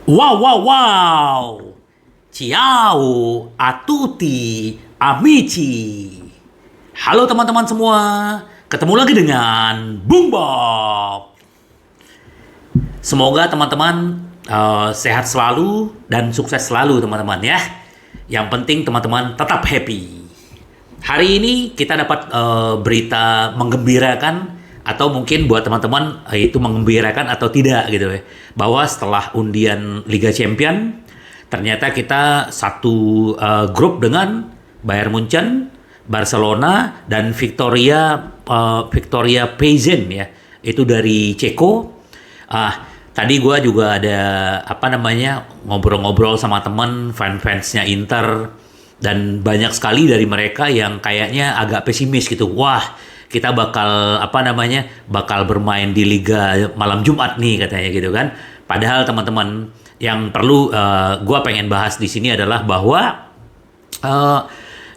Wow, wow, wow. Ciao a tutti, amici. Halo teman-teman semua. Ketemu lagi dengan Bung Bob. Semoga teman-teman sehat selalu dan sukses selalu teman-teman ya. Yang penting teman-teman tetap happy. Hari ini kita dapat berita menggembirakan atau mungkin buat teman-teman itu menggembirakan atau tidak gitu ya. Bahwa setelah undian Liga Champion ternyata kita satu grup dengan Bayern Munchen, Barcelona dan Victoria Pilsen ya. Itu dari Ceko. Tadi gue juga ada ngobrol-ngobrol sama teman fans-fansnya Inter dan banyak sekali dari mereka yang kayaknya agak pesimis gitu. Wah, kita bakal bermain di Liga malam Jumat nih katanya gitu kan. Padahal teman-teman yang perlu gue pengen bahas di sini adalah bahwa eh,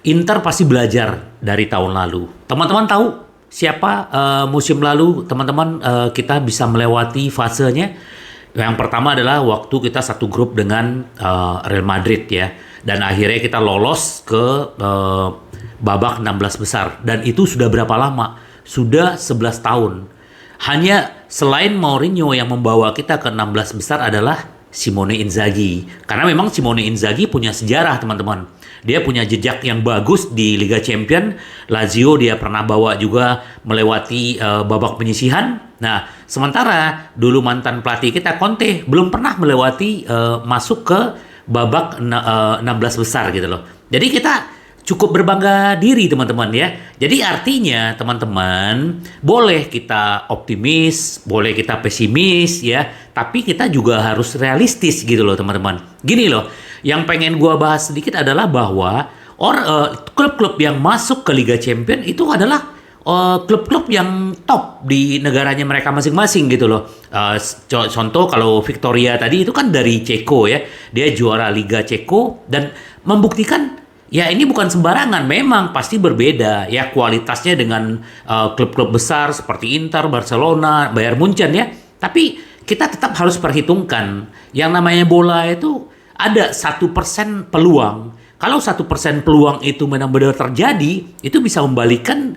Inter pasti belajar dari tahun lalu. Teman-teman tahu siapa musim lalu teman-teman kita bisa melewati fasenya. Yang pertama adalah waktu kita satu grup dengan Real Madrid ya. Dan akhirnya kita lolos ke babak 16 besar. Dan itu sudah berapa lama? Sudah 11 tahun. Hanya selain Mourinho yang membawa kita ke 16 besar adalah Simone Inzaghi. Karena memang Simone Inzaghi punya sejarah teman-teman. Dia punya jejak yang bagus di Liga Champion. Lazio dia pernah bawa juga melewati babak penyisihan. Nah, sementara dulu mantan pelatih kita Conte belum pernah melewati masuk ke babak 16 besar gitu loh. Jadi kita cukup berbangga diri teman-teman ya. Jadi artinya teman-teman boleh kita optimis, boleh kita pesimis ya, tapi kita juga harus realistis gitu loh teman-teman. Gini loh, yang pengen gua bahas sedikit adalah bahwa klub-klub yang masuk ke Liga Champion itu adalah klub-klub yang top di negaranya mereka masing-masing gitu loh. Contoh kalau Victoria tadi itu kan dari Ceko ya, dia juara Liga Ceko dan membuktikan ya ini bukan sembarangan, memang pasti berbeda ya kualitasnya dengan klub-klub besar seperti Inter, Barcelona, Bayern Munchen ya. Tapi kita tetap harus perhitungkan yang namanya bola itu ada 1% peluang. Kalau 1% peluang itu benar-benar terjadi, itu bisa membalikan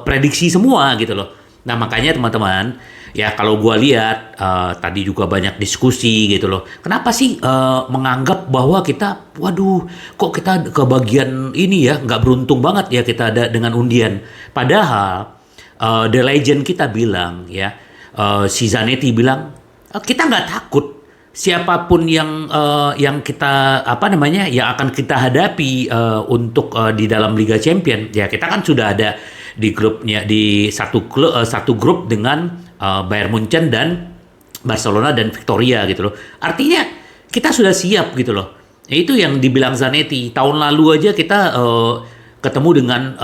prediksi semua gitu loh. Nah makanya teman-teman, ya kalau gua lihat tadi juga banyak diskusi gitu loh. Kenapa sih menganggap bahwa kita, waduh, kok kita ke bagian ini ya, nggak beruntung banget ya kita ada dengan undian. Padahal The Legend kita bilang ya, si Zanetti bilang, kita nggak takut. Siapapun yang kita yang akan kita hadapi untuk di dalam Liga Champion ya kita kan sudah ada di grupnya di satu grup dengan Bayern Munchen dan Barcelona dan Victoria gitu loh. Artinya kita sudah siap gitu loh. Itu yang dibilang Zanetti. Tahun lalu aja kita ketemu dengan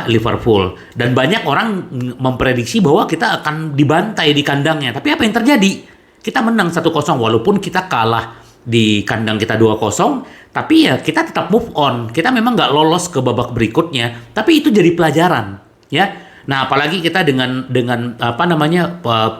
Liverpool dan banyak orang memprediksi bahwa kita akan dibantai di kandangnya. Tapi apa yang terjadi? Kita menang 1-0 walaupun kita kalah di kandang kita 2-0, tapi ya kita tetap move on. Kita memang nggak lolos ke babak berikutnya, tapi itu jadi pelajaran, ya. Nah, apalagi kita dengan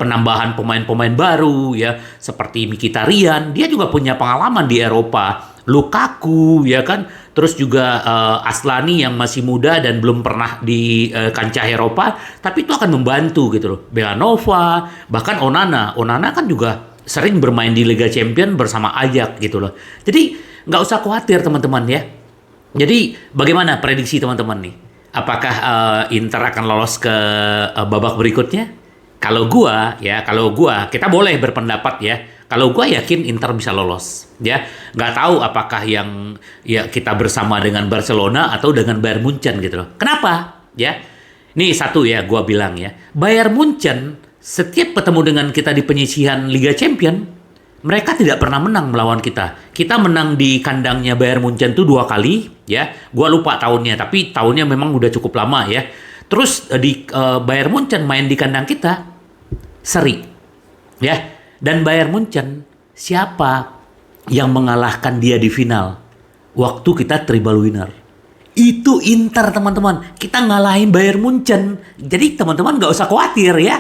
penambahan pemain-pemain baru ya, seperti Mkhitaryan, dia juga punya pengalaman di Eropa. Lukaku ya kan, terus juga Aslani yang masih muda dan belum pernah di kancah Eropa, tapi itu akan membantu gitu loh. Belanova, bahkan Onana kan juga sering bermain di Liga Champion bersama Ajax gitu loh. Jadi nggak usah khawatir teman-teman ya. Jadi bagaimana prediksi teman-teman nih? Apakah Inter akan lolos ke babak berikutnya? Kalau gua, kita boleh berpendapat ya. Kalau gua yakin Inter bisa lolos, ya. Nggak tahu apakah yang ya kita bersama dengan Barcelona atau dengan Bayern Munchen gitu loh. Kenapa? Ya, nih satu ya, gua bilang ya. Bayern Munchen setiap ketemu dengan kita di penyisihan Liga Champion, mereka tidak pernah menang melawan kita. Kita menang di kandangnya Bayern Munchen tuh 2 kali, ya. Gua lupa tahunnya, tapi tahunnya memang udah cukup lama ya. Terus di Bayern Munchen main di kandang kita, seri, ya. Dan Bayern Munchen, siapa yang mengalahkan dia di final? Waktu kita triple winner. Itu Inter teman-teman. Kita ngalahin Bayern Munchen. Jadi teman-teman nggak usah khawatir ya.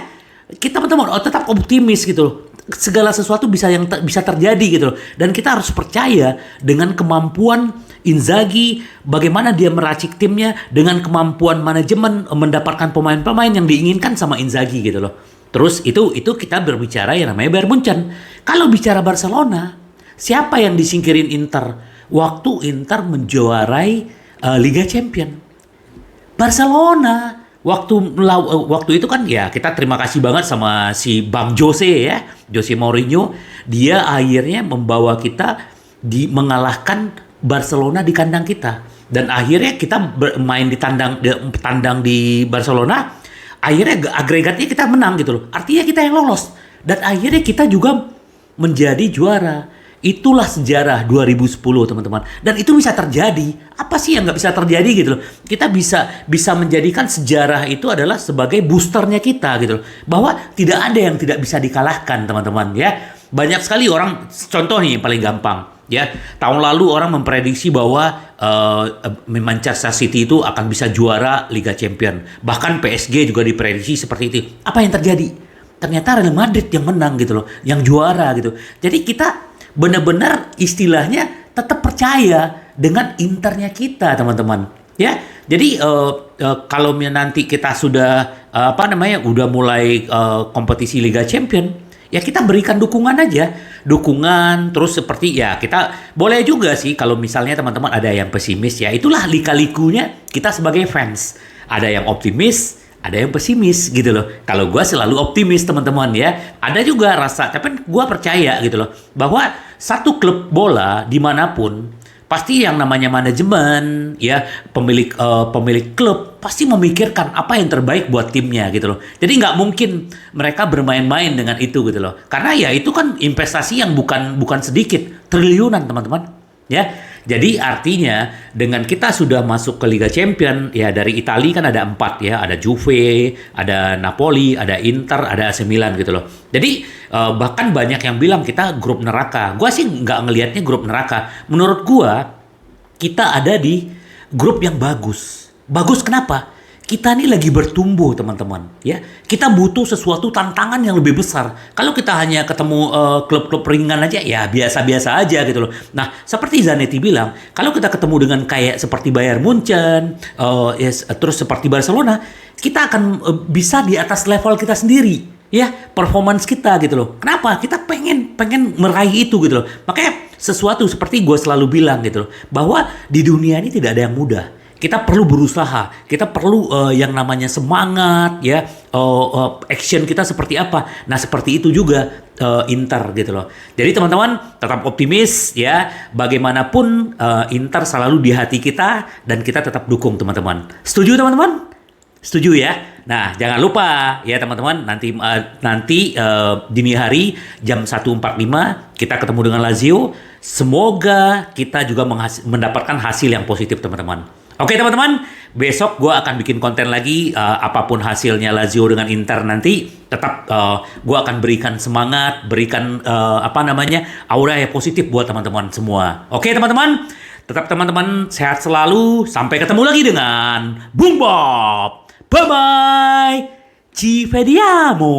Kita teman-teman tetap optimis gitu loh. segala sesuatu bisa terjadi gitu loh. Dan kita harus percaya dengan kemampuan Inzaghi, bagaimana dia meracik timnya, dengan kemampuan manajemen mendapatkan pemain-pemain yang diinginkan sama Inzaghi gitu loh. Terus itu kita berbicara yang namanya Bayern Munchen. Kalau bicara Barcelona, siapa yang disingkirin Inter waktu Inter menjuarai Liga Champion? Barcelona. Waktu itu kan ya kita terima kasih banget sama si Bang Jose ya, Jose Mourinho. Dia akhirnya membawa kita mengalahkan Barcelona di kandang kita. Dan akhirnya kita main di tandang di Barcelona. Akhirnya agregatnya kita menang gitu loh. Artinya kita yang lolos. Dan akhirnya kita juga menjadi juara. Itulah sejarah 2010 teman-teman. Dan itu bisa terjadi. Apa sih yang nggak bisa terjadi gitu loh. Kita bisa menjadikan sejarah itu adalah sebagai boosternya kita gitu loh. Bahwa tidak ada yang tidak bisa dikalahkan teman-teman ya. Banyak sekali orang, contoh nih yang paling gampang ya. Tahun lalu orang memprediksi bahwa Manchester City itu akan bisa juara Liga Champion. Bahkan PSG juga diprediksi seperti itu. Apa yang terjadi? Ternyata Real Madrid yang menang gitu loh. Yang juara gitu. Jadi kita benar-benar istilahnya tetap percaya dengan Internya kita teman-teman ya. Jadi kalau nanti kita sudah udah mulai kompetisi Liga Champion ya, kita berikan dukungan aja, dukungan. Terus seperti ya kita boleh juga sih kalau misalnya teman-teman ada yang pesimis ya, itulah lika-likunya kita sebagai fans. Ada yang optimis, ada yang pesimis gitu loh. Kalau gue selalu optimis teman-teman ya. Ada juga rasa, tapi gue percaya gitu loh, bahwa satu klub bola dimanapun pasti yang namanya manajemen ya, pemilik klub pasti memikirkan apa yang terbaik buat timnya gitu loh. Jadi nggak mungkin mereka bermain-main dengan itu gitu loh. Karena ya itu kan investasi yang bukan sedikit, triliunan teman-teman ya. Jadi artinya dengan kita sudah masuk ke Liga Champion ya, dari Italia kan ada 4 ya, ada Juve, ada Napoli, ada Inter, ada AC Milan gitu loh. Jadi bahkan banyak yang bilang kita grup neraka. Gua sih nggak ngelihatnya grup neraka. Menurut gua kita ada di grup yang bagus. Bagus kenapa? Kita ini lagi bertumbuh teman-teman ya. Kita butuh sesuatu tantangan yang lebih besar. Kalau kita hanya ketemu klub-klub ringan aja ya biasa-biasa aja gitu loh. Nah seperti Zanetti bilang, kalau kita ketemu dengan kayak seperti Bayern Munchen, terus seperti Barcelona, kita akan bisa di atas level kita sendiri ya, performance kita gitu loh. Kenapa? Kita pengen meraih itu gitu loh. Makanya sesuatu seperti gue selalu bilang gitu loh, bahwa di dunia ini tidak ada yang mudah. Kita perlu berusaha, kita perlu yang namanya semangat ya, action kita seperti apa. Nah seperti itu juga Inter gitu loh. Jadi teman-teman tetap optimis ya, bagaimanapun Inter selalu di hati kita dan kita tetap dukung teman-teman. Setuju teman-teman? Setuju ya? Nah jangan lupa ya teman-teman, nanti dini hari jam 1.45 kita ketemu dengan Lazio. Semoga kita juga mendapatkan hasil yang positif teman-teman. Oke teman-teman, besok gue akan bikin konten lagi, apapun hasilnya Lazio dengan Inter nanti, tetap gue akan berikan semangat, berikan aura yang positif buat teman-teman semua. Oke teman-teman, tetap teman-teman sehat selalu, sampai ketemu lagi dengan Boom Bob. Bye-bye, ci vediamo.